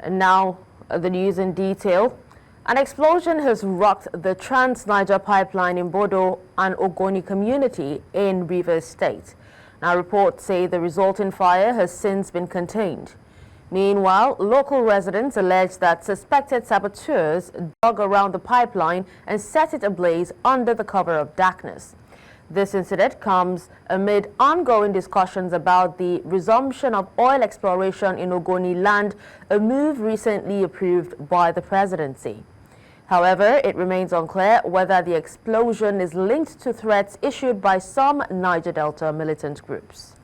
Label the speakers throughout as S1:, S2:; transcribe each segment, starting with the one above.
S1: And now the news in detail. An explosion has rocked the Trans-Niger pipeline in Bodo and Ogoni community in Rivers State. Now reports say the resulting fire has since been contained. Meanwhile, local residents allege that suspected saboteurs dug around the pipeline and set it ablaze under the cover of darkness. This incident comes amid ongoing discussions about the resumption of oil exploration in Ogoni land, a move recently approved by the presidency. However, it remains unclear whether the explosion is linked to threats issued by some Niger Delta militant groups.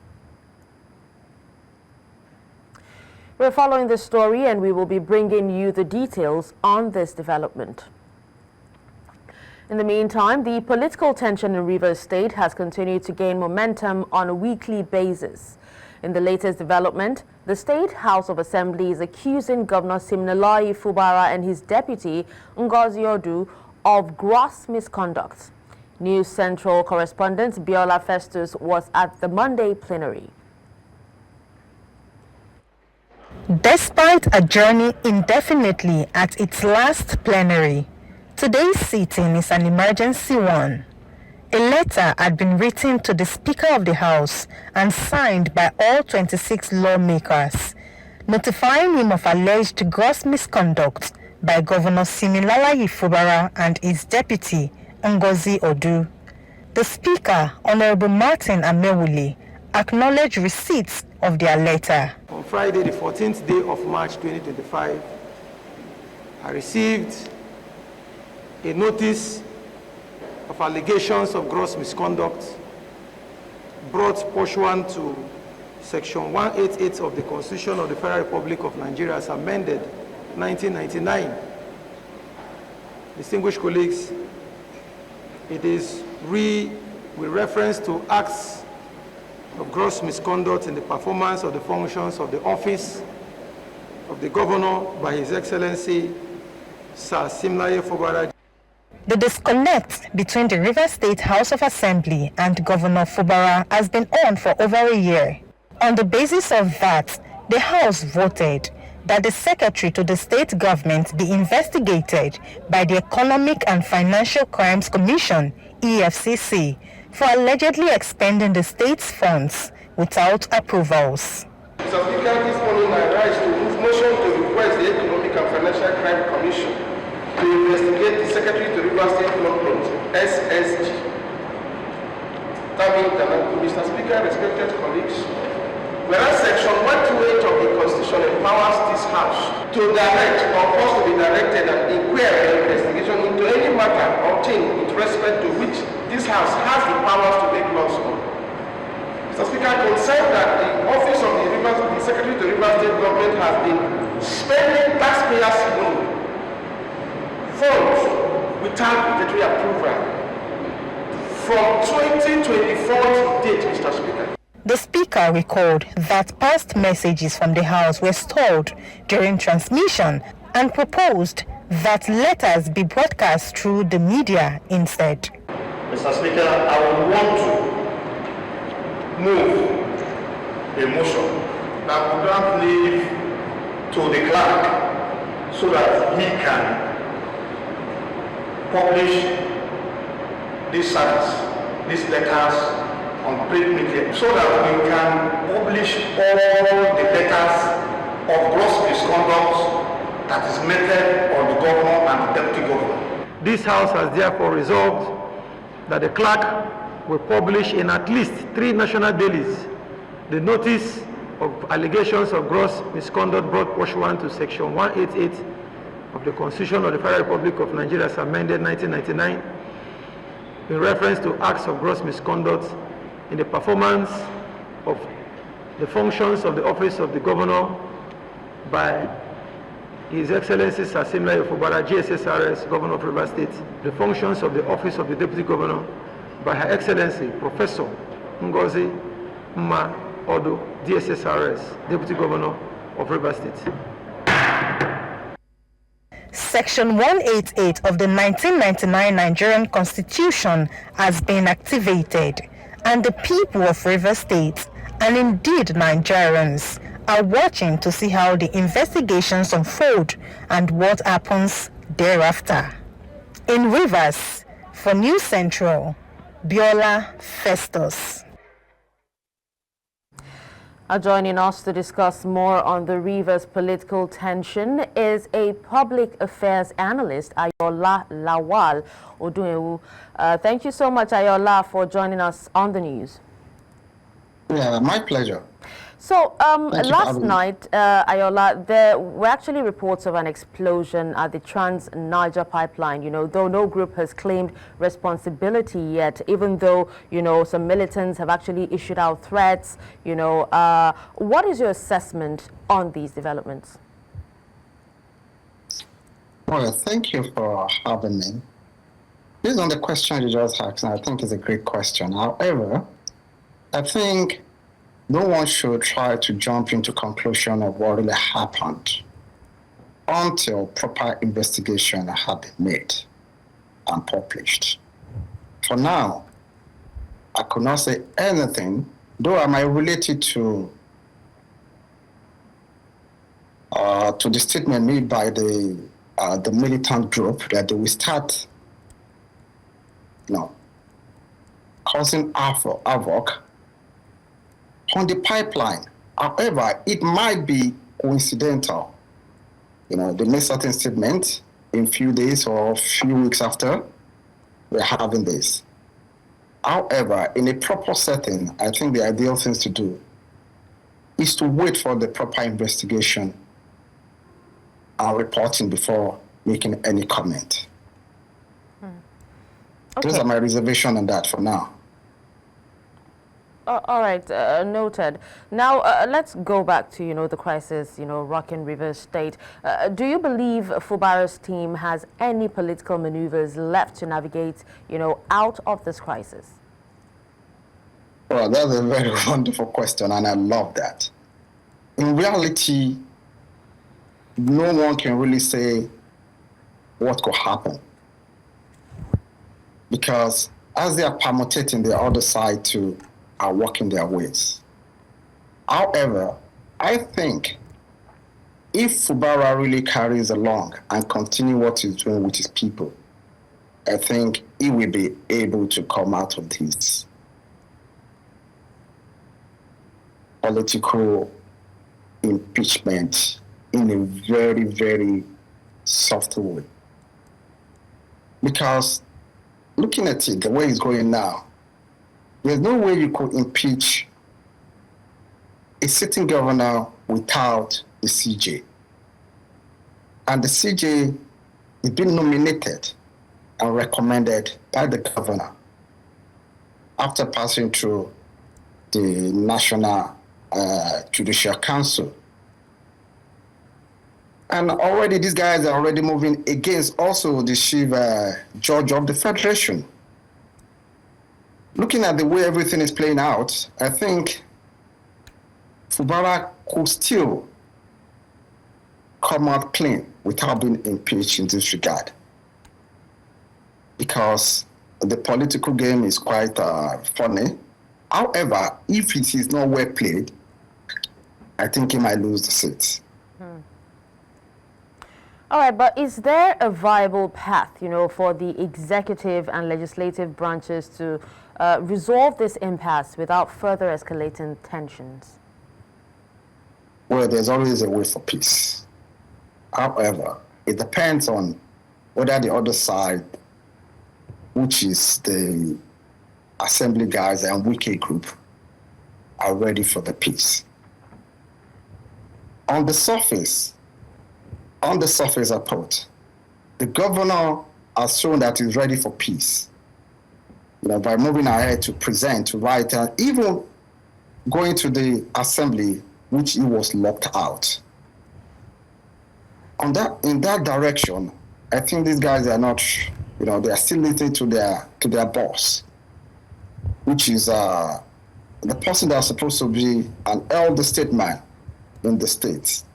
S1: We're following this story and we will be bringing you the details on this development. In the meantime, the political tension in Rivers State has continued to gain momentum on a weekly basis. In the latest development, the State House of Assembly is accusing Governor Siminalayi Fubara and his deputy, Ngozi Odu, of gross misconduct. News Central correspondent Biola Festus was at the Monday plenary.
S2: Despite adjourning indefinitely at its last plenary, today's sitting is an emergency one. A letter had been written to the Speaker of the House and signed by all 26 lawmakers, notifying him of alleged gross misconduct by Governor Siminalayi Fubara and his deputy, Ngozi Odu. The Speaker, Honorable Martin Amewule, acknowledged receipts of their letter.
S3: On Friday, the 14th day of March 2025, I received a notice of allegations of gross misconduct brought pursuant to Section 188 of the Constitution of the Federal Republic of Nigeria as amended 1999. Distinguished colleagues, it is with reference to acts of gross misconduct in the performance of the functions of the office of the Governor by His Excellency Sir Siminalayi Fubara.
S2: The disconnect between the Rivers State House of Assembly and Governor Fubara has been on for over a year. On the basis of that, the House voted that the Secretary to the State Government be investigated by the Economic and Financial Crimes Commission, EFCC, for allegedly expending the state's funds without approvals.
S4: Mr. Speaker, this morning I rise to move motion to request the Economic and Financial Crime Commission to investigate the Secretary to Rivers State Government, SSG. Mr. Speaker, respected colleagues, whereas Section 128 of the Constitution empowers this House to direct or cause to be directed an inquiry or investigation into any matter or thing with respect to which this House has the powers to make laws on. Mr. Speaker, I concerned that the office of the Secretary to Rivers State Government has been spending taxpayers' money, funds without budgetary approval from 2024 to date, Mr. Speaker.
S2: The Speaker recalled that past messages from the House were stored during transmission and proposed that letters be broadcast through the media instead.
S5: Mr. Speaker, I would want to move a motion that would grant leave to the clerk so that he can publish this service, these letters on print media, so that we can publish all the letters of gross misconduct that is meted on the governor and the deputy governor.
S3: This House has therefore resolved that the clerk will publish in at least 3 national dailies the notice of allegations of gross misconduct brought pursuant to Section 188 of the Constitution of the Federal Republic of Nigeria as amended 1999 in reference to acts of gross misconduct in the performance of the functions of the office of the Governor by His Excellency Sir Siminalayi Fubara, GSSRS, Governor of Rivers State, the functions of the office of the Deputy Governor by Her Excellency Professor Ngozi Odu, DSSRS, Deputy Governor of Rivers State.
S2: Section 188 of the 1999 Nigerian Constitution has been activated, and the people of Rivers State, and indeed Nigerians, are watching to see how the investigations unfold and what happens thereafter. In Rivers, for News Central, Biola Festus.
S1: Joining us to discuss more on the Rivers political tension is a public affairs analyst, Ayola Lawal Odunewu. Thank you so much, Ayola, for joining us on the news.
S6: Yeah, my pleasure.
S1: So last night, Ayola, there were actually reports of an explosion at the Trans-Niger pipeline, though no group has claimed responsibility yet, even though, some militants have actually issued out threats, what is your assessment on these developments?
S6: Well, thank you for having me. Based on the question you just asked, I think it's a great question. However, I think no one should try to jump into conclusion of what really happened until proper investigation had been made and published. For now, I could not say anything, though I might relate it to the statement made by the militant group that they will start, causing havoc on the pipeline. However, it might be coincidental. They made certain statements in few days or a few weeks after we're having this. However, in a proper setting, I think the ideal thing to do is to wait for the proper investigation and reporting before making any comment.
S1: Okay.
S6: Those are my reservations on that for now.
S1: All right, noted. Now, let's go back to, the crisis, rocking Rivers State. Do you believe Fubara's team has any political maneuvers left to navigate, out of this crisis?
S6: Well, that's a very wonderful question, and I love that. In reality, no one can really say what could happen. Because as they are permutating the other side to are working their ways. However, I think if Fubara really carries along and continue what he's doing with his people, I think he will be able to come out of this political impeachment in a very, very soft way. Because looking at it, the way it's going now, there's no way you could impeach a sitting governor without the CJ. And the CJ is being nominated and recommended by the governor after passing through the National Judicial Council. And already these guys are already moving against also the chief judge of the Federation. Looking at the way everything is playing out, I think Fubara could still come out clean without being impeached in this regard. Because the political game is quite funny. However, if it is not well played, I think he might lose the seat.
S1: All right, but is there a viable path, for the executive and legislative branches to resolve this impasse without further escalating tensions?
S6: Well, there's always a way for peace. However, it depends on whether the other side, which is the assembly guys and Wiki group, are ready for the peace. On the surface report, the governor has shown that he's ready for peace. By moving ahead to present, to write, and even going to the assembly, which he was locked out. In that direction, I think these guys are not, they are still listening to their boss, which is the person that's supposed to be an elder statesman in the states.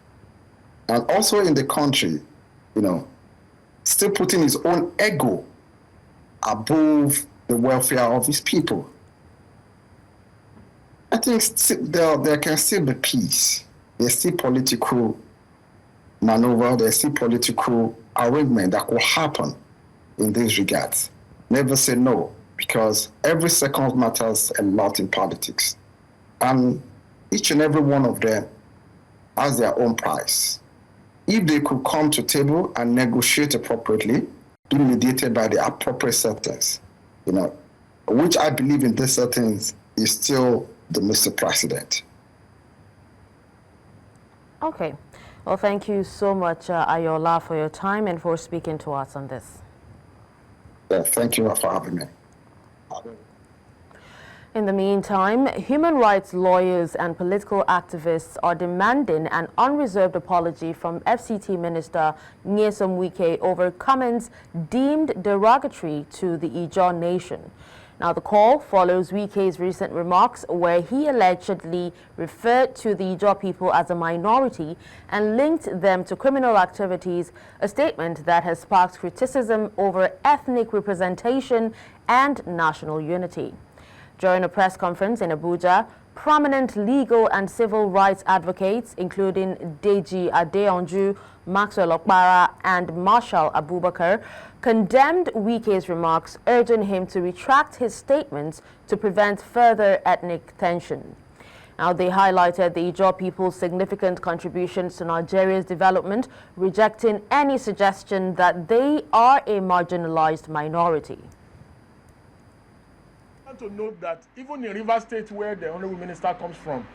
S6: And also in the country, still putting his own ego above the welfare of his people. I think there can still be peace, there's still political maneuver, there's still political arrangement that will happen in these regards. Never say no, because every second matters a lot in politics. And each and every one of them has their own price. If they could come to table and negotiate appropriately, be mediated by the appropriate settings, which I believe in these settings is still the Mr. President.
S1: Okay. Well, thank you so much, Ayola, for your time and for speaking to us on this.
S6: Thank you for having me.
S1: In the meantime, human rights lawyers and political activists are demanding an unreserved apology from FCT Minister Nyesom Wike over comments deemed derogatory to the Ijaw nation. Now, the call follows Wike's recent remarks where he allegedly referred to the Ijaw people as a minority and linked them to criminal activities, a statement that has sparked criticism over ethnic representation and national unity. During a press conference in Abuja, prominent legal and civil rights advocates, including Deji Adeonju, Maxwell Okpara, and Marshal Abubakar, condemned Wike's remarks, urging him to retract his statements to prevent further ethnic tension. Now, they highlighted the Ijaw people's significant contributions to Nigeria's development, rejecting any suggestion that they are a marginalized minority.
S7: To note that even in Rivers State, where the Honorable Minister comes from,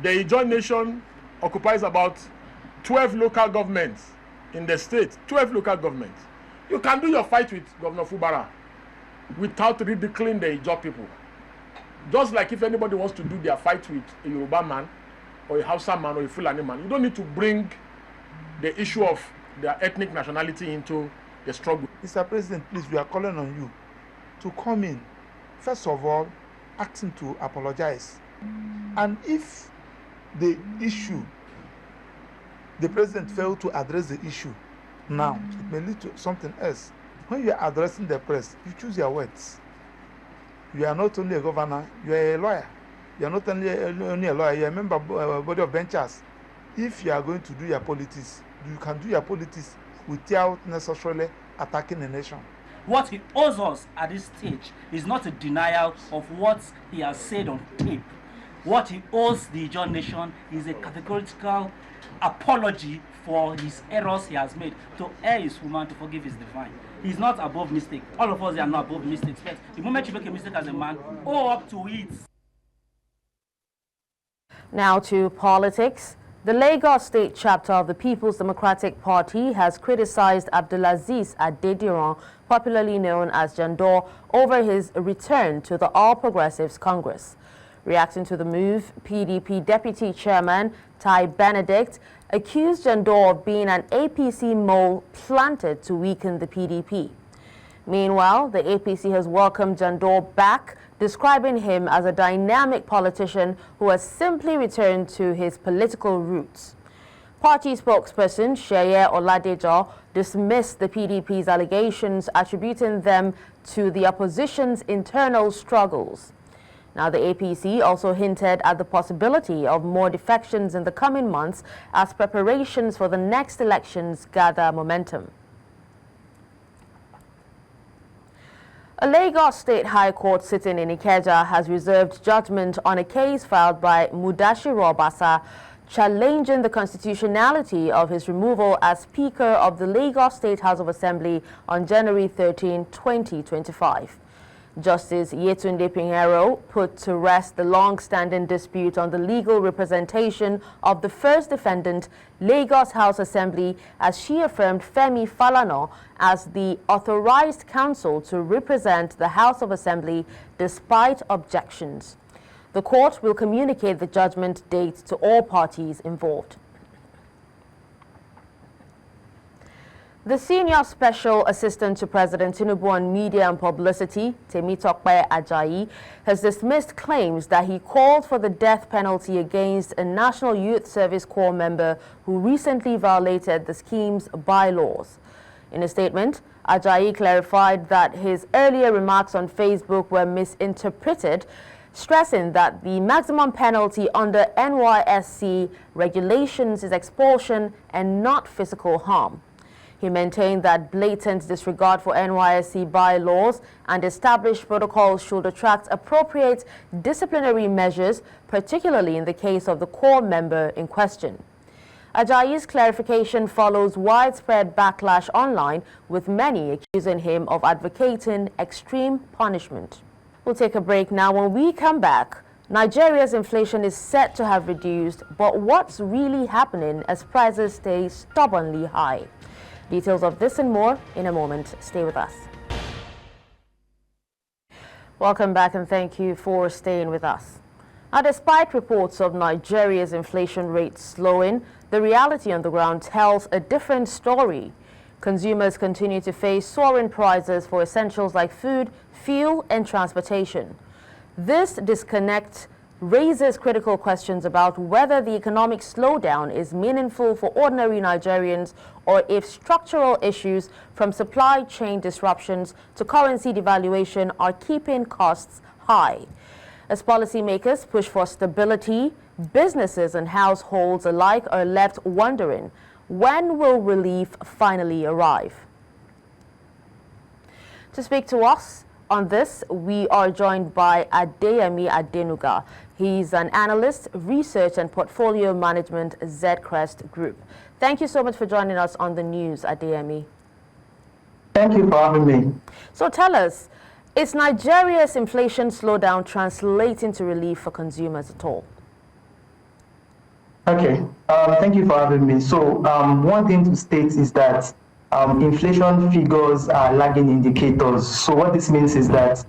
S7: the Ijaw nation occupies about 12 local governments in the state, 12 local governments. You can do your fight with Governor Fubara without ridiculing the Ijaw people. Just like if anybody wants to do their fight with a Yoruba man, or a Hausa man, or a Fulani man, you don't need to bring the issue of their ethnic nationality into the struggle.
S8: Mr. President, please, we are calling on you to come in. First of all, asking to apologize. And if the issue, the president failed to address the issue now, it may lead to something else. When you are addressing the press, you choose your words. You are not only a governor, you are a lawyer. You are not only a lawyer, you are a member of a body of benchers. If you are going to do your politics, you can do your politics without necessarily attacking the nation.
S9: What he owes us at this stage is not a denial of what he has said on tape. What he owes the Ijaw nation is a categorical apology for his errors he has made. To err is human, to forgive is divine. He's not above mistake. All of us are not above mistakes. But the moment you make a mistake as a man, owe up to it.
S1: Now to politics. The Lagos State chapter of the People's Democratic Party has criticized Abdulaziz Adediran, popularly known as Jandor, over his return to the All Progressives Congress. Reacting to the move, PDP Deputy Chairman Tai Benedict accused Jandor of being an APC mole planted to weaken the PDP. Meanwhile, the APC has welcomed Jandor back, describing him as a dynamic politician who has simply returned to his political roots. Party spokesperson Sheye Oladejo dismissed the PDP's allegations, attributing them to the opposition's internal struggles. Now, the APC also hinted at the possibility of more defections in the coming months as preparations for the next elections gather momentum. A Lagos State High Court sitting in Ikeja has reserved judgment on a case filed by Mudashiru Obasa challenging the constitutionality of his removal as Speaker of the Lagos State House of Assembly on January 13, 2025. Justice Yetunde Pinheiro put to rest the long-standing dispute on the legal representation of the first defendant, Lagos House Assembly, as she affirmed Femi Falana as the authorized counsel to represent the House of Assembly despite objections. The court will communicate the judgment date to all parties involved. The Senior Special Assistant to President Tinubu on Media and Publicity, Temitokpe Ajayi, has dismissed claims that he called for the death penalty against a National Youth Service Corps member who recently violated the scheme's bylaws. In a statement, Ajayi clarified that his earlier remarks on Facebook were misinterpreted, stressing that the maximum penalty under NYSC regulations is expulsion and not physical harm. He maintained that blatant disregard for NYSC bylaws and established protocols should attract appropriate disciplinary measures, particularly in the case of the core member in question. Ajayi's clarification follows widespread backlash online, with many accusing him of advocating extreme punishment. We'll take a break now. When we come back, Nigeria's inflation is set to have reduced, but what's really happening as prices stay stubbornly high? Details of this and more in a moment. Stay with us. Welcome back and thank you for staying with us. Now, despite reports of Nigeria's inflation rate slowing, the reality on the ground tells a different story. Consumers continue to face soaring prices for essentials like food, fuel, and transportation. This disconnect raises critical questions about whether the economic slowdown is meaningful for ordinary Nigerians or if structural issues from supply chain disruptions to currency devaluation are keeping costs high. As policymakers push for stability, businesses and households alike are left wondering, when will relief finally arrive? To speak to us on this, we are joined by Adeyemi Adenuga. He's an analyst, research and portfolio management, Zcrest Group. Thank you so much for joining us on the news, Adeyemi.
S10: Thank you for having me.
S1: So tell us, is Nigeria's inflation slowdown translating to relief for consumers at all?
S10: Okay, thank you for having me. So one thing to state is that inflation figures are lagging indicators. So what this means is that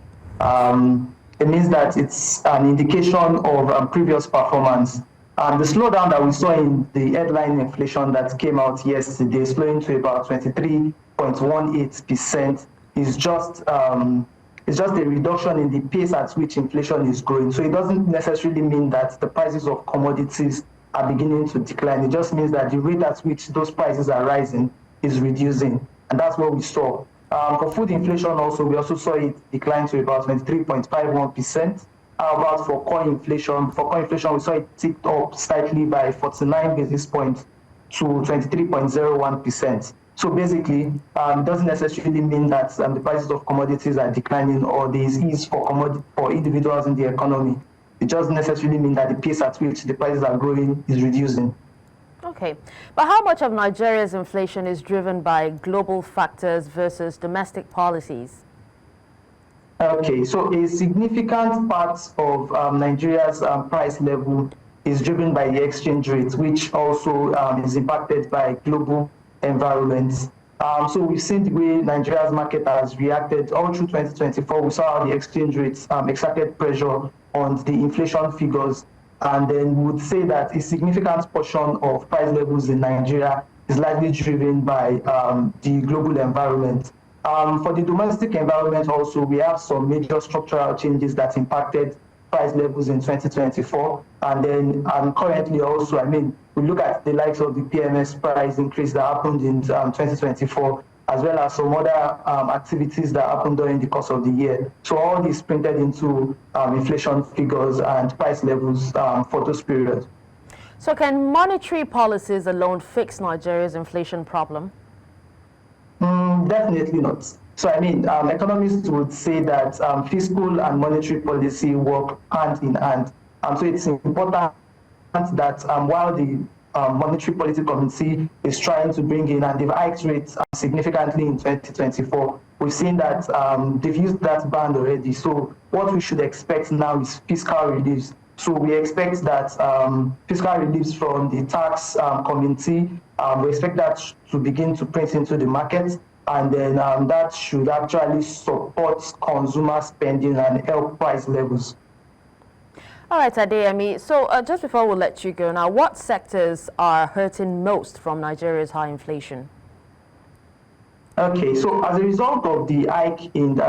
S10: it means that it's an indication of previous performance. The slowdown that we saw in the headline inflation that came out yesterday, slowing to about 23.18%, is just a reduction in the pace at which inflation is growing. So it doesn't necessarily mean that the prices of commodities are beginning to decline. It just means that the rate at which those prices are rising is reducing, and that's what we saw. For food inflation also, we also saw it decline to about 23.51%. How about for core inflation? For core inflation, we saw it ticked up slightly by 49 basis points to 23.01%. So basically, it doesn't necessarily mean that the prices of commodities are declining or there is ease for individuals in the economy. It doesn't necessarily mean that the pace at which the prices are growing is reducing.
S1: Okay, but how much of Nigeria's inflation is driven by global factors versus domestic policies?
S10: Okay, so a significant part of Nigeria's price level is driven by the exchange rate, which also is impacted by global environments. So we've seen the way Nigeria's market has reacted all through 2024. We saw how the exchange rates exerted pressure on the inflation figures. And then we would say that a significant portion of price levels in Nigeria is likely driven by the global environment. For the domestic environment also, we have some major structural changes that impacted price levels in 2024. And then currently also, we look at the likes of the PMS price increase that happened in 2024, as well as some other activities that happened during the course of the year. So all this printed into inflation figures and price levels for those periods.
S1: So can monetary policies alone fix Nigeria's inflation problem?
S10: Definitely not. So economists would say that fiscal and monetary policy work hand in hand. So it's important that while the Monetary Policy Committee is trying to bring in, and they've hiked rates significantly in 2024. We've seen that they've used that band already. So what we should expect now is fiscal reliefs. So we expect that fiscal reliefs from the tax committee, we expect that to begin to print into the market, and then that should actually support consumer spending and help price levels.
S1: All right, Adeyemi. So just before we let you go now, what sectors are hurting most from Nigeria's high inflation?
S10: Okay, so as a result of the hike in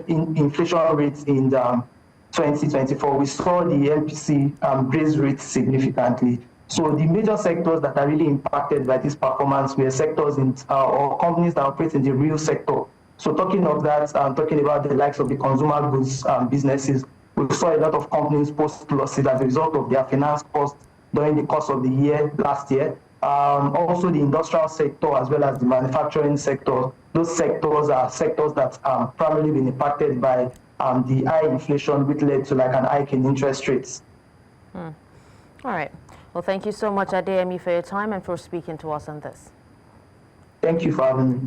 S10: inflation rates in 2024, we saw the MPC raise rates significantly. So the major sectors that are really impacted by this performance were sectors or companies that operate in the real sector. So talking of that, talking about the likes of the consumer goods businesses, we We saw a lot of companies post losses as a result of their finance costs during the course of the year, last year. Also the industrial sector as well as the manufacturing sector. Those sectors are sectors that primarily been impacted by the high inflation, which led to like an hike in interest rates.
S1: All right. Well, thank you so much, Adeyemi, for your time and for speaking to us on this.
S10: Thank you for having me.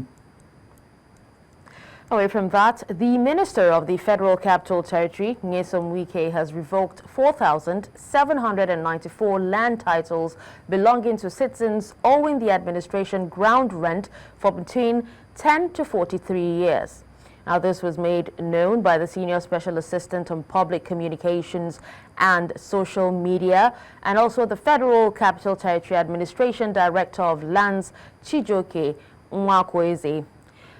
S1: Away from that, the Minister of the Federal Capital Territory, Nyesom Wike, has revoked 4,794 land titles belonging to citizens owing the administration ground rent for between 10 to 43 years. Now, this was made known by the Senior Special Assistant on Public Communications and Social Media, and also the Federal Capital Territory Administration Director of Lands, Chijoke Nwakweze.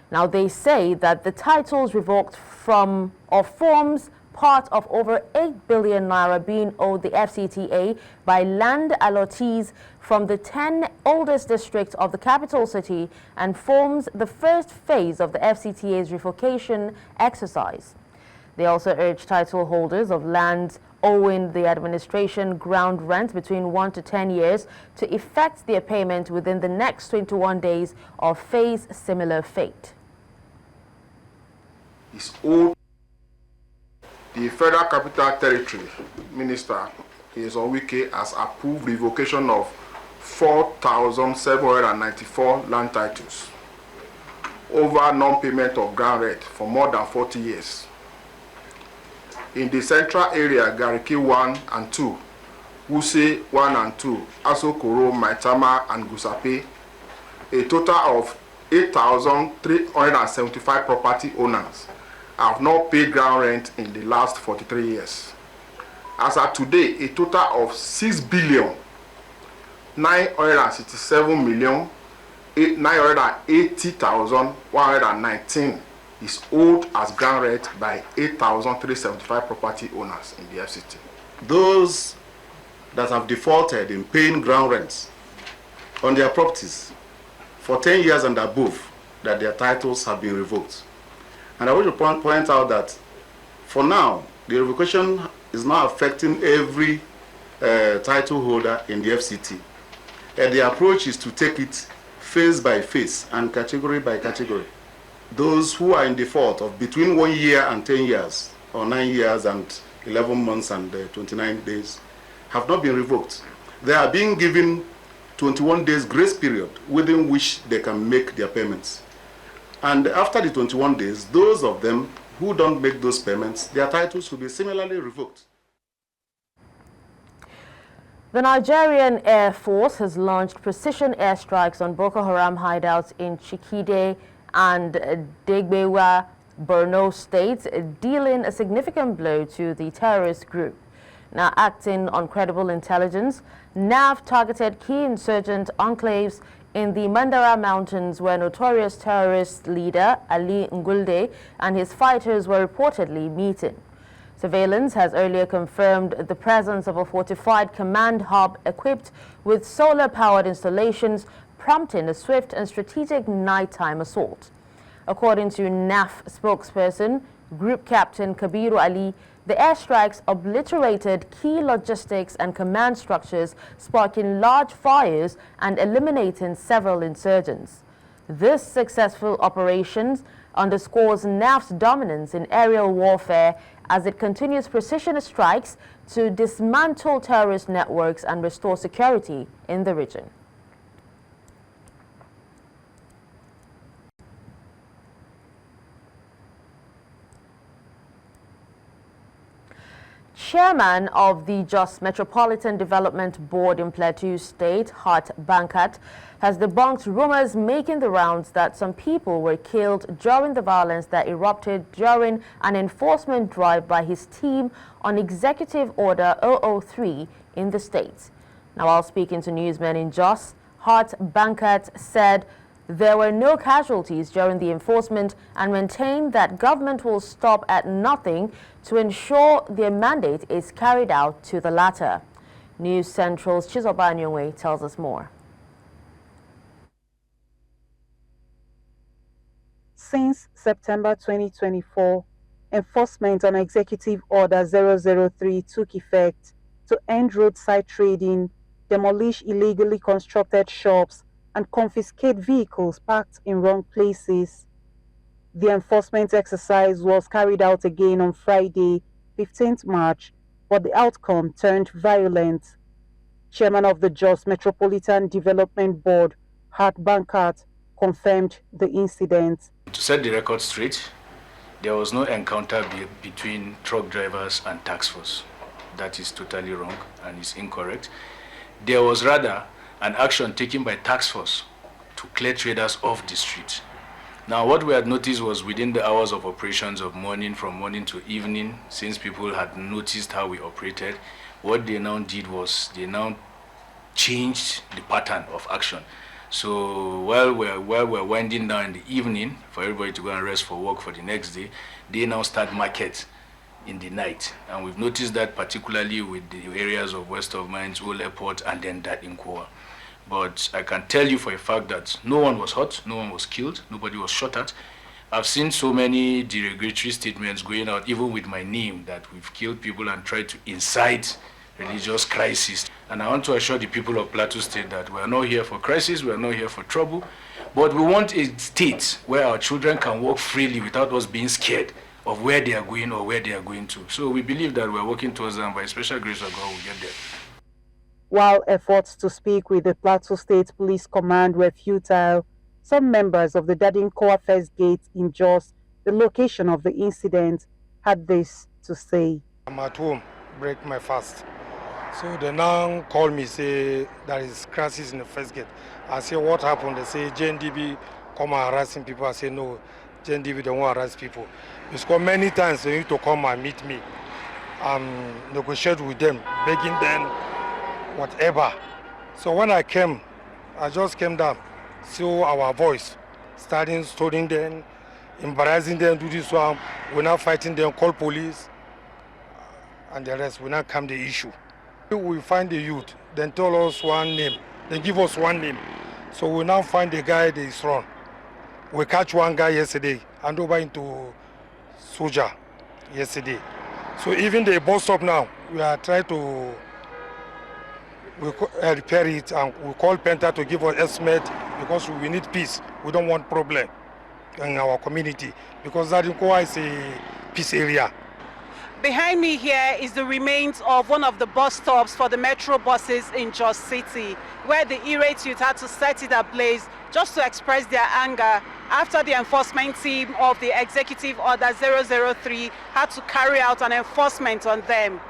S1: Now, they say that the titles revoked from or forms part of over 8 billion naira being owed the FCTA by land allottees from the 10 oldest districts of the capital city and forms the first phase of the FCTA's revocation exercise. They also urge title holders of lands owing the administration ground rent between 1 to 10 years to effect their payment within the next 21 days or face similar fate.
S5: Is owed. The Federal Capital Territory Minister, Nyesom Wike, has approved revocation of 4,794 land titles over non-payment of ground rent for more than 40 years. In the central area, Gariki 1 and 2, Wuse 1 and 2, Asokoro, Maitama, and Gusape, a total of 8,375 property owners have not paid ground rent in the last 43 years. As of today, a total of 6,967,980,119 is owed as ground rent by 8,375 property owners in the FCT.
S11: Those that have defaulted in paying ground rents on their properties for 10 years and above, that their titles have been revoked. And I want to point out that for now, the revocation is now affecting every title holder in the FCT. The approach is to take it phase by phase and category by category. Those who are in default of between 1 year and 10 years, or 9 years and 11 months and 29 days, have not been revoked. They are being given 21 days grace period within which they can make their payments. And after the 21 days, those of them who don't make those payments, their titles will be similarly revoked.
S1: The Nigerian Air Force has launched precision airstrikes on Boko Haram hideouts in Chikide and Degbewa, Borno State, dealing a significant blow to the terrorist group. Now, acting on credible intelligence, NAV targeted key insurgent enclaves in the Mandara Mountains, where notorious terrorist leader Ali Ngulde and his fighters were reportedly meeting. Surveillance has earlier confirmed the presence of a fortified command hub equipped with solar-powered installations, prompting a swift and strategic nighttime assault. According to NAF spokesperson, Group Captain Kabiru Ali, the airstrikes obliterated key logistics and command structures, sparking large fires and eliminating several insurgents. This successful operation underscores NAF's dominance in aerial warfare as it continues precision strikes to dismantle terrorist networks and restore security in the region. Chairman of the Jos Metropolitan Development Board in Plateau State, Hart Bankat, has debunked rumors making the rounds that some people were killed during the violence that erupted during an enforcement drive by his team on Executive Order 003 in the state. Now, while speaking to newsmen in Jos, Hart Bankat said there were no casualties during the enforcement and maintained that government will stop at nothing to ensure their mandate is carried out to the latter. News Central's Chizoba Nyongwe tells us more.
S12: Since September 2024, enforcement on Executive Order 003 took effect to end roadside trading, demolish illegally constructed shops, and confiscate vehicles parked in wrong places. The enforcement exercise was carried out again on Friday, 15th March, but the outcome turned violent. Chairman of the Jos Metropolitan Development Board, Hart Bankart, confirmed the incident.
S13: To set the record straight, there was no encounter between truck drivers and task force. That is totally wrong and is incorrect. There was rather an action taken by task force to clear traders off the street. Now, what we had noticed was within the hours of operations of morning, from morning to evening, since people had noticed how we operated, what they now did was they now changed the pattern of action. So while we're winding down in the evening for everybody to go and rest for work for the next day, they now start market in the night. And we've noticed that particularly with the areas of West of Mines, Old Airport, and then that in Kowa. But I can tell you for a fact that no one was hurt, no one was killed, nobody was shot at. I've seen so many derogatory statements going out, even with my name, that we've killed people and tried to incite religious crisis. And I want to assure the people of Plateau State that we are not here for crisis, we are not here for trouble, but we want a state where our children can walk freely without us being scared of where they are going or where they are going to. So we believe that we are working towards them. By special grace of God, we'll get there.
S12: While efforts to speak with the Plateau State Police Command were futile, some members of the Dadinkowa First Gate in Jos, the location of the incident, had this to say.
S14: I'm at home, break my fast. So they now call me, say there is crisis in the first gate. I say, what happened? They say JNDB come and harassing people. I say, no, JNDB don't want to harass people. Because many times they need to come and meet me and negotiate with them, begging them, whatever. So when I came, I just came down, saw our voice, starting stoning them, embarrassing them, do this one. We're now fighting them, call police, and the rest. We now come the issue. We find the youth, then tell us one name, then give us one name. So we now find the guy that is wrong. We catch one guy yesterday, hand over into Soja yesterday. So even the bus stop now, we are trying to repair it, and we call Penta to give us estimate because we need peace. We don't want problem in our community because Zadinkowa is a peace area.
S15: Behind me here is the remains of one of the bus stops for the metro buses in Jos City, where the irate youth had to set it ablaze just to express their anger after the enforcement team of the Executive Order 003 had to carry out an enforcement on them.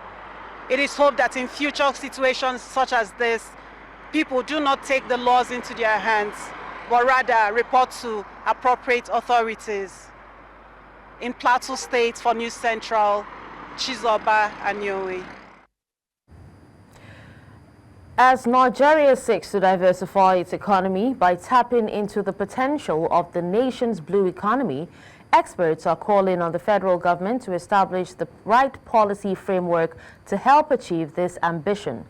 S15: It is hoped that in future situations such as this, people do not take the laws into their hands, but rather report to appropriate authorities. In Plateau State for News Central, Chizoba Anyowe.
S1: As Nigeria seeks to diversify its economy by tapping into the potential of the nation's blue economy, experts are calling on the federal government to establish the right policy framework to help achieve this ambition.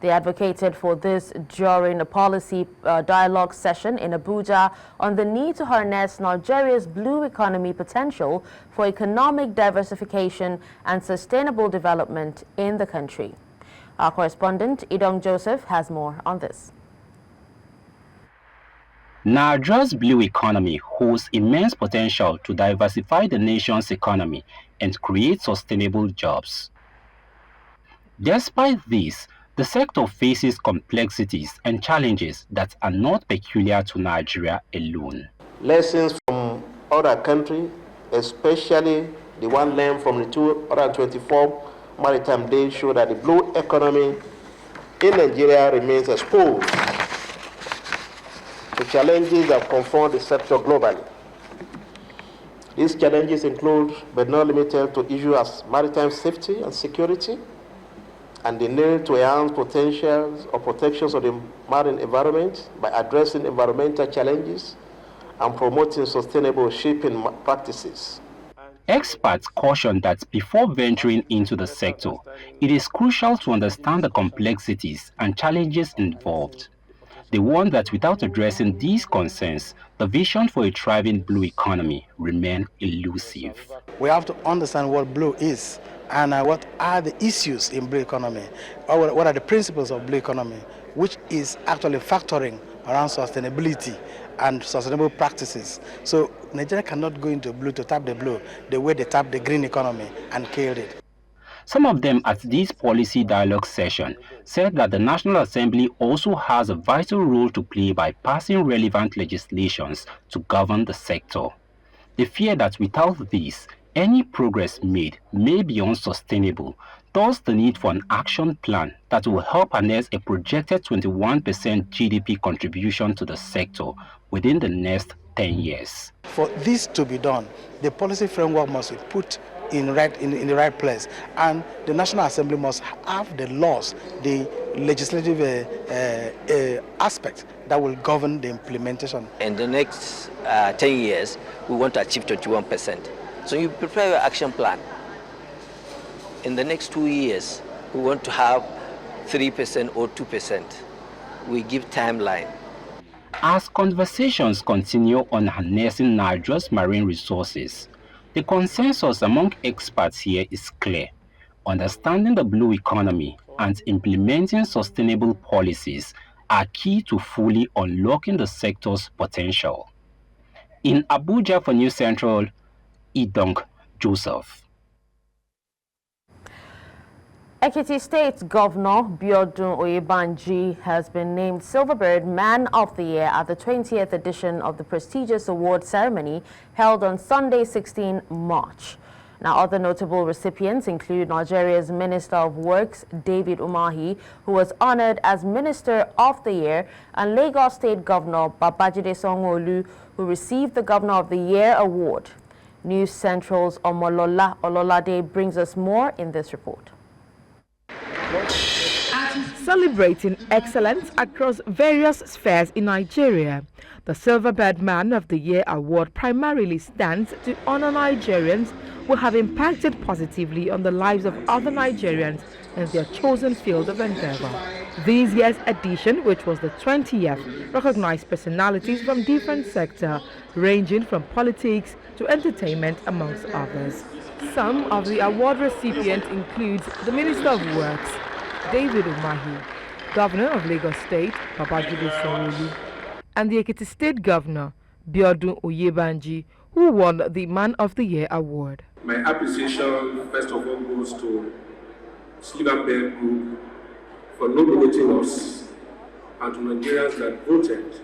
S1: They advocated for this during a policy dialogue session in Abuja on the need to harness Nigeria's blue economy potential for economic diversification and sustainable development in the country. Our correspondent, Idong Joseph, has more on this.
S16: Nigeria's blue economy holds immense potential to diversify the nation's economy and create sustainable jobs. Despite this, the sector faces complexities and challenges that are not peculiar to Nigeria alone.
S4: Lessons from other countries, especially the one learned from the 224 Maritime Days, show that the blue economy in Nigeria remains exposed to challenges that confront the sector globally. These challenges include, but not limited to, issues as maritime safety and security, and the need to enhance potentials or protections of the marine environment by addressing environmental challenges and promoting sustainable shipping practices.
S16: Experts caution that before venturing into the sector, it is crucial to understand the complexities and challenges involved. They warn that without addressing these concerns, the vision for a thriving blue economy remain elusive.
S17: We have to understand what blue is and what are the issues in blue economy, or what are the principles of blue economy, which is actually factoring around sustainability and sustainable practices. So Nigeria cannot go into blue to tap the blue the way they tapped the green economy and killed it.
S16: Some of them at this policy dialogue session said that the National Assembly also has a vital role to play by passing relevant legislations to govern the sector. They fear that without this, any progress made may be unsustainable, thus the need for an action plan that will help harness a projected 21% GDP contribution to the sector within the next 10 years.
S17: For this to be done, the policy framework must be put in the right place, and the National Assembly must have the laws, the legislative aspect that will govern the implementation.
S18: In the next 10 years, we want to achieve 21%. So you prepare your action plan. In the next 2 years, we want to have 3% or 2%. We give timeline.
S16: As conversations continue on harnessing Nigeria's marine resources, the consensus among experts here is clear. Understanding the blue economy and implementing sustainable policies are key to fully unlocking the sector's potential. In Abuja for News Central, Idong Joseph.
S1: Ekiti State Governor Biodun Oyebanji has been named Silverbird Man of the Year at the 20th edition of the prestigious award ceremony held on Sunday, 16 March. Now, other notable recipients include Nigeria's Minister of Works, David Umahi, who was honored as Minister of the Year, and Lagos State Governor Babajide Sanwo-Olu, who received the Governor of the Year award. News Central's Omolola Ololade brings us more in this report.
S19: Celebrating excellence across various spheres in Nigeria, the Silverbird Man of the Year award primarily stands to honor Nigerians who have impacted positively on the lives of other Nigerians in their chosen field of endeavor. This year's edition, which was the 20th, recognized personalities from different sectors, ranging from politics to entertainment, amongst others. Some of the award recipients include the Minister of Works, David Umahi, Governor of Lagos State, Babajide Sanwo-Olu, and the Ekiti State Governor, Biodun Oyebanji, who won the Man of the Year award.
S20: My appreciation, first of all, goes to Silverbird Group for nominating us and to Nigerians that voted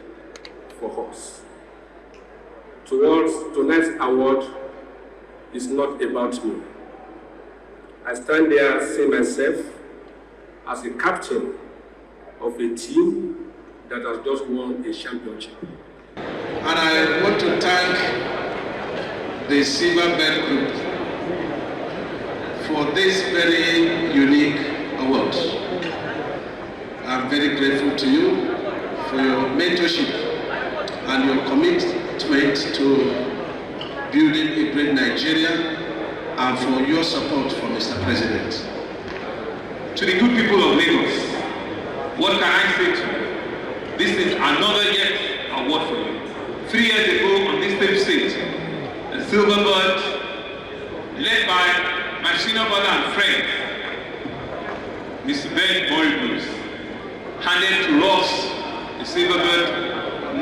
S20: for us. Tonight's award is not about me. I stand there, see myself as a captain of a team that has just won a championship.
S21: And I want to thank the Silverbird Group for this very unique award. I'm very grateful to you for your mentorship and your commitment to building a great Nigeria and for your support for Mr. President.
S22: To the good people of Lagos, what can I say to you? This is another yet award for you. 3 years ago on this same stage, the Silverbird, led by my senior brother and friend, Mr. Ben Boribus, handed to us the Silverbird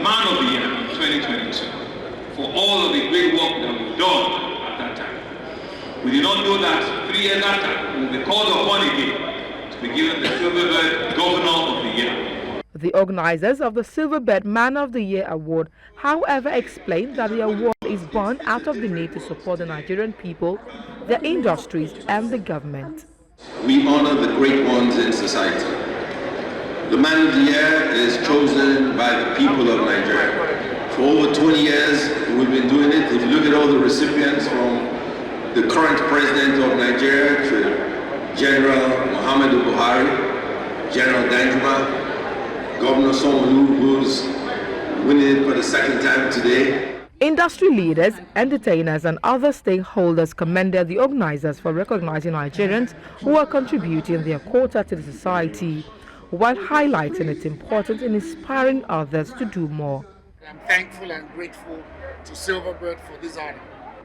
S22: Man of the Year 2022 for all of the great work that we've done at that time. We did not know that 3 years after, we will be called upon again to be given the Silverbird Governor of the Year.
S19: The organizers of the Silverbird Man of the Year award, however, explained that the award is born out of the need to support the Nigerian people, their industries, and the government.
S23: We honor the great ones in society. The Man of the Year is chosen by the people of Nigeria. For over 20 years, we've been doing it. If you look at all the recipients from the current president of Nigeria to General Muhammadu Buhari, General Danjuma, Governor Sanwo-Olu, who's winning it for the second time today.
S19: Industry leaders, entertainers, and other stakeholders commended the organizers for recognizing Nigerians who are contributing their quota to the society. while highlighting its importance in inspiring others to do more.
S2: I'm thankful and grateful to Silverbird for this honor.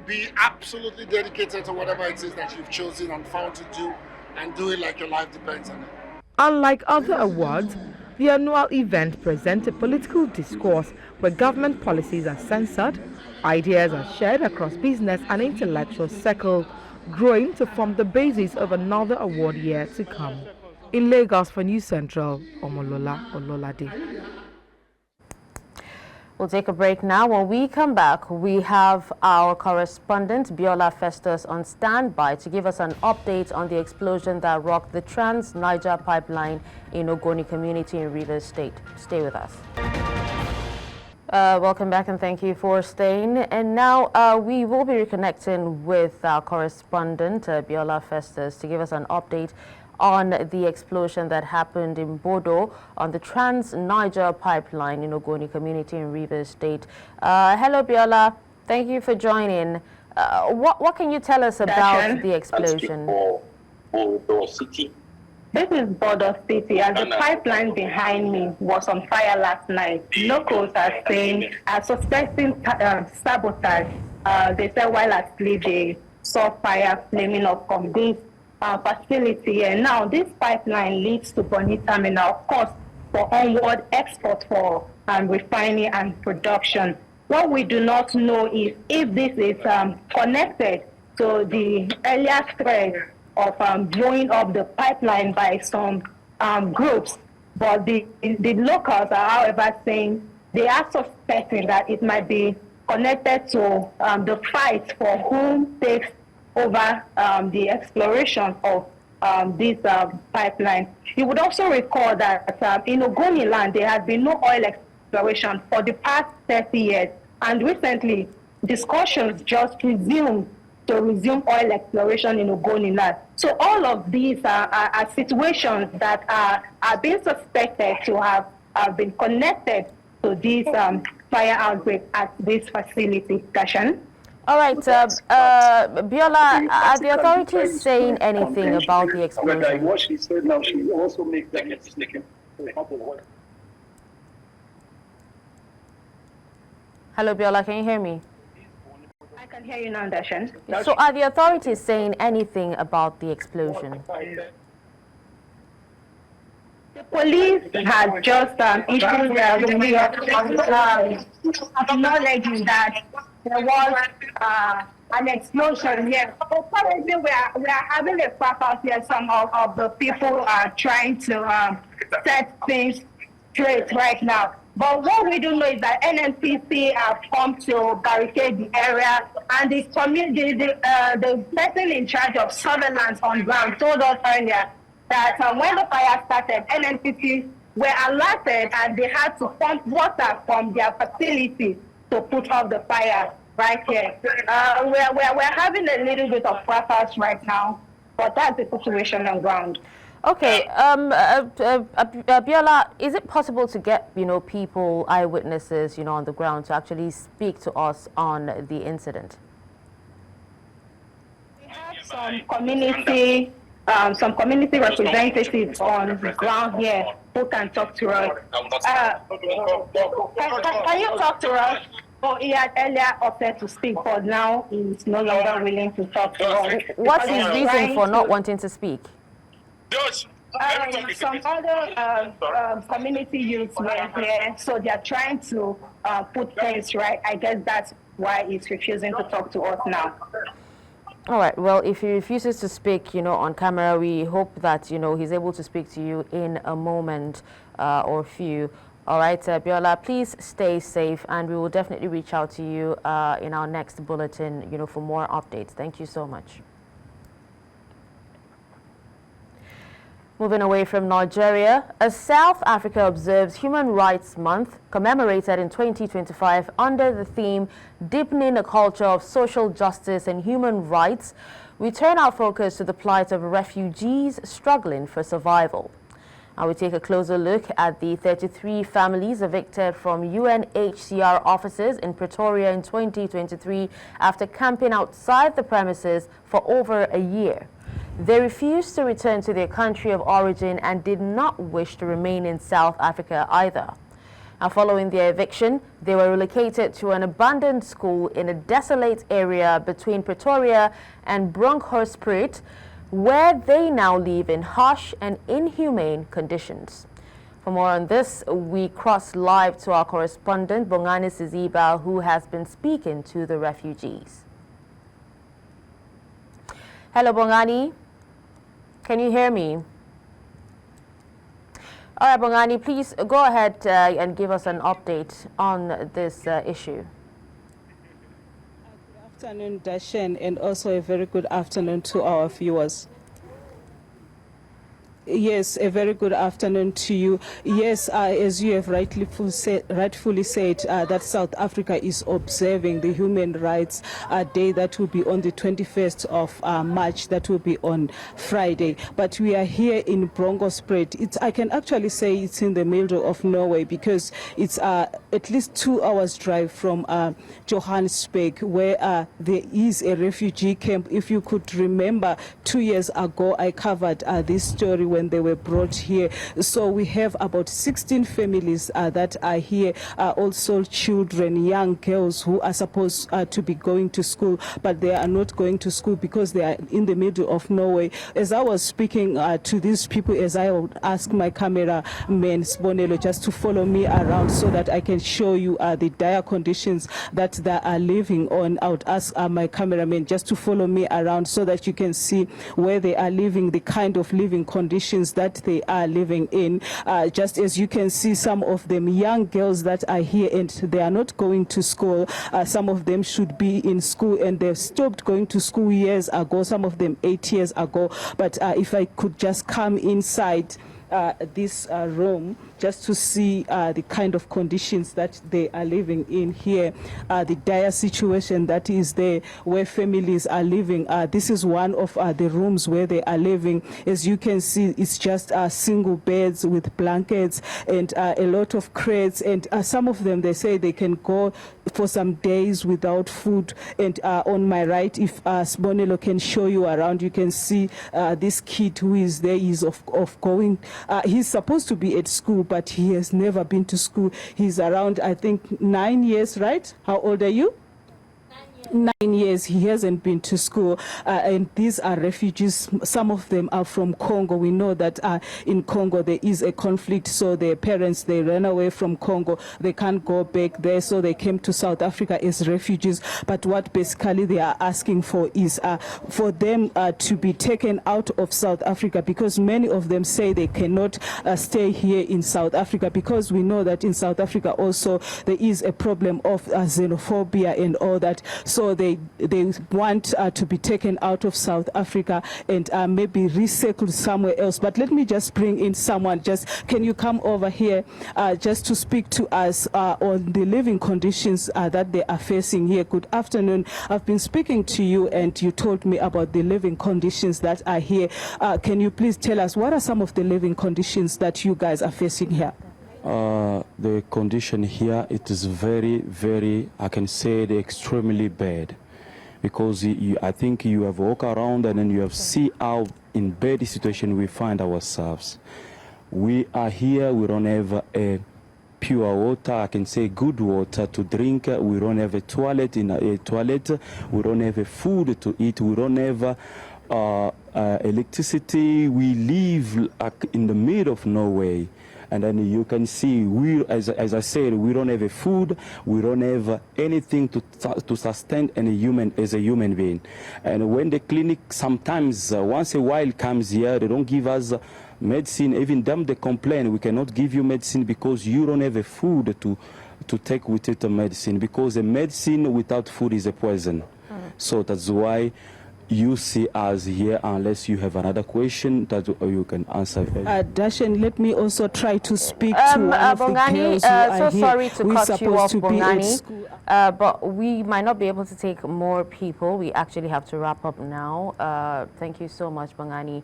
S2: Be absolutely dedicated to whatever it is that you've chosen and found to do, and do it like your life depends on it.
S19: Unlike other awards, the annual event presents a political discourse where government policies are censored, ideas are shared across business and intellectual circles, growing to form the basis of another award year to come. In Lagos for News Central, Omolola Ololade.
S1: We'll take a break now. When we come back, we have our correspondent Biola Festus on standby to give us an update on the explosion that rocked the Trans-Niger pipeline in Ogoni community in Rivers State. Stay with us. Welcome back and thank you for staying. And now we will be reconnecting with our correspondent Biola Festus to give us an update on the explosion that happened in Bodo on the Trans-Niger pipeline in Ogoni community in Rivers State. Hello, Biola. Thank you for joining. What can you tell us about the explosion?
S3: Borno City.
S6: This is Borno City, and the pipeline behind me was on fire last night. Locals are suspecting sabotage. They said while asleep they saw fire flaming up from this facility, and now this pipeline leads to Bonny Terminal, of course, for onward export for refining and production. What we do not know is if this is connected to the earlier threat of blowing up the pipeline by some groups, but the locals are, however, saying they are suspecting that it might be connected to the fight for whom takes over the exploration of this pipeline. You would also recall that in Ogoni land, there has been no oil exploration for the past 30 years. And recently, discussions just resumed to resume oil exploration in Ogoni land. So all of these are situations that are being suspected to have been connected to this fire outbreak at this facility. Kashan?
S1: All right, Biola, are the authorities saying anything about the explosion?
S3: What she said now, she also makes that mistake.
S1: Hello, Biola, can you hear me?
S6: I can hear you now, Dashan.
S1: So are the authorities saying anything about the explosion?
S6: The police has just issued acknowledging that there was an explosion here. So currently we are having a fracas here. Some of the people are trying to set things straight right now. But what we do know is that NNPC have come to barricade the area, and the person in charge of surveillance on ground told us earlier that when the fire started, NNPC were alerted and they had to pump water from their facility to put out the fire right here. We're having a little bit of fracas right now, but that's the situation on ground.
S1: Okay, Biola, is it possible to get, people, eyewitnesses, on the ground to actually speak to us on the incident?
S6: We have some community representatives on the ground here who can talk to us. Can you talk to us? Oh, he had earlier offered to speak, but now he's no longer willing to talk to us.
S1: What's his reason for not wanting to speak?
S6: Some other community youths were here, so they are trying to put things right. I guess that's why he's refusing to talk to us now.
S1: All right. Well, if he refuses to speak, on camera, we hope that, he's able to speak to you in a moment or few. All right, Biola, please stay safe, and we will definitely reach out to you in our next bulletin, for more updates. Thank you so much. Moving away from Nigeria, as South Africa observes Human Rights Month, commemorated in 2025 under the theme Deepening a Culture of Social Justice and Human Rights, we turn our focus to the plight of refugees struggling for survival. Now we take a closer look at the 33 families evicted from UNHCR offices in Pretoria in 2023 after camping outside the premises for over a year. They refused to return to their country of origin and did not wish to remain in South Africa either. Now, following their eviction, they were relocated to an abandoned school in a desolate area between Pretoria and Bronkhorstspruit, where they now live in harsh and inhumane conditions. For more on this, we cross live to our correspondent, Bongani Siziba, who has been speaking to the refugees. Hello, Bongani. Can you hear me? All right, Bongani, please go ahead and give us an update on this issue.
S7: Good afternoon, Dashen, and also a very good afternoon to our viewers. Yes, a very good afternoon to you. Yes, as you have rightfully said, that South Africa is observing the Human Rights Day that will be on the 21st of March, that will be on Friday. But we are here in Bronkhorstspruit. I can actually say it's in the middle of Norway because it's at least 2 hours drive from Johannesburg, where there is a refugee camp. If you could remember, 2 years ago, I covered this story when they were brought here. So we have about 16 families that are here, also children, young girls who are supposed to be going to school, but they are not going to school because they are in the middle of Norway. As I was speaking to these people, as I would ask my cameraman Sibonelo just to follow me around so that I can show you the dire conditions that they are living on. I would ask my cameraman just to follow me around so that you can see where they are living, the kind of living conditions that they are living in. Just as you can see, some of them young girls that are here and they are not going to school. Some of them should be in school and they've stopped going to school years ago, some of them 8 years ago. But if I could just come inside this room just to see the kind of conditions that they are living in here, the dire situation that is there where families are living. This is one of the rooms where they are living. As you can see, it's just single beds with blankets and a lot of crates, and some of them, they say they can go for some days without food. And on my right, if Sibonelo can show you around, you can see this kid who is there is of going, he's supposed to be at school, but he has never been to school. He's around, I think, 9 years, right? How old are you? 9 years he hasn't been to school, and these are refugees. Some of them are from Congo. We know that in Congo there is a conflict, so their parents, they ran away from Congo. They can't go back there, so they came to South Africa as refugees. But what basically they are asking for is for them to be taken out of South Africa, because many of them say they cannot stay here in South Africa, because we know that in South Africa also there is a problem of xenophobia and all that. So they want to be taken out of South Africa and maybe resettled somewhere else. But let me just bring in someone. Just can you come over here just to speak to us on the living conditions that they are facing here? Good afternoon. I've been speaking to you and you told me about the living conditions that are here. Can you please tell us what are some of the living conditions that you guys are facing here?
S8: The condition here, it is very, very, I can say, extremely bad, because I think you have walked around and then you have seen how in bad situation we find ourselves. We are here, we don't have a pure water, I can say good water to drink, we don't have a toilet, we don't have a food to eat, we don't have electricity. We live in the middle of Norway. And then you can see, as I said, we don't have a food, we don't have anything to sustain any human as a human being. And when the clinic sometimes, once a while comes here, they don't give us medicine. Even them, they complain, we cannot give you medicine because you don't have a food to take with it, the medicine, because a medicine without food is a poison. So that's why you see us here, unless you have another question that you can answer.
S7: Dashen, let me also try to speak to one of
S1: Bongani,
S7: the girls who
S1: so sorry to cut you off,
S7: Bongani,
S1: but we might not be able to take more people. We actually have to wrap up now. Thank you so much, Bongani.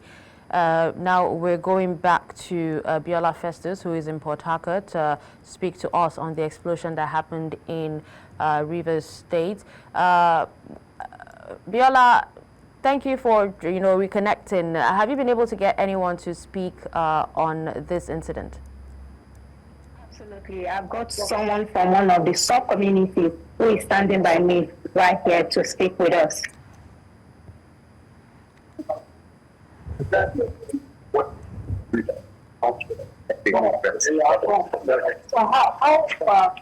S1: Now we're going back to Biola Festus, who is in Port Harcourt, to speak to us on the explosion that happened in Rivers State. Biola, Thank you for, reconnecting. Have you been able to get anyone to speak on this incident?
S6: Absolutely. I've got someone from one of the sub-communities who is standing by me right here to speak with us. So how far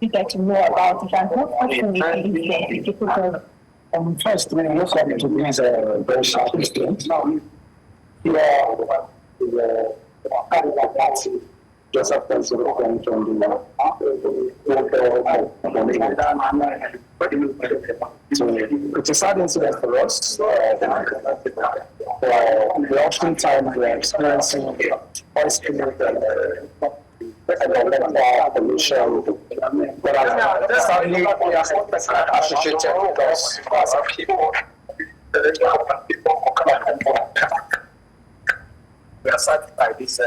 S6: you get to know about it, and what actually people
S3: first, welcome to this very short incident. Just after zero point from the so it's a sad incident for us. The often time we are experiencing voice pollution, but sadly we are associated because people we are saddened by this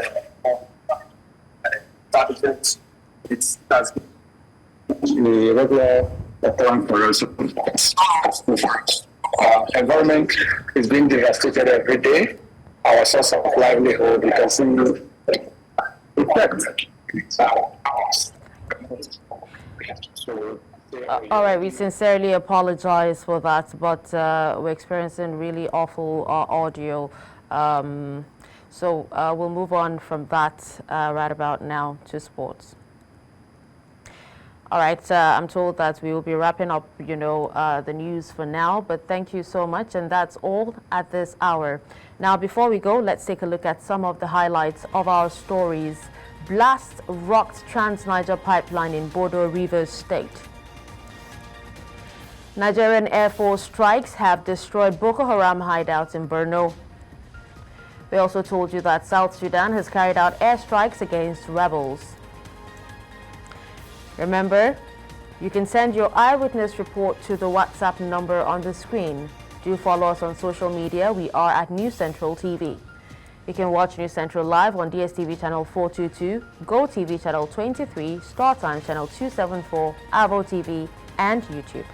S3: it's that's the regular occurrence for us. Environment is being devastated every day. Our source of livelihood, we can see effect.
S1: All right, we sincerely apologize for that, but we're experiencing really awful audio. So we'll move on from that right about now to sports. All right, I'm told that we will be wrapping up, the news for now, but thank you so much, and that's all at this hour. Now, before we go, let's take a look at some of the highlights of our stories. Blast rocked Trans-Niger pipeline in Borno River State. Nigerian Air Force strikes have destroyed Boko Haram hideouts in Borno. We also told you that South Sudan has carried out airstrikes against rebels. Remember, you can send your eyewitness report to the WhatsApp number on the screen. Do follow us on social media. We are at News Central TV. You can watch News Central live on DSTV channel 422, GoTV channel 23, StarTime channel 274, Avo TV, and YouTube.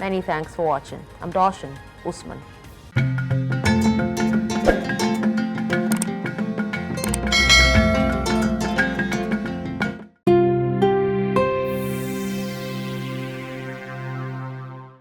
S1: Many thanks for watching. I'm Darshan Usman.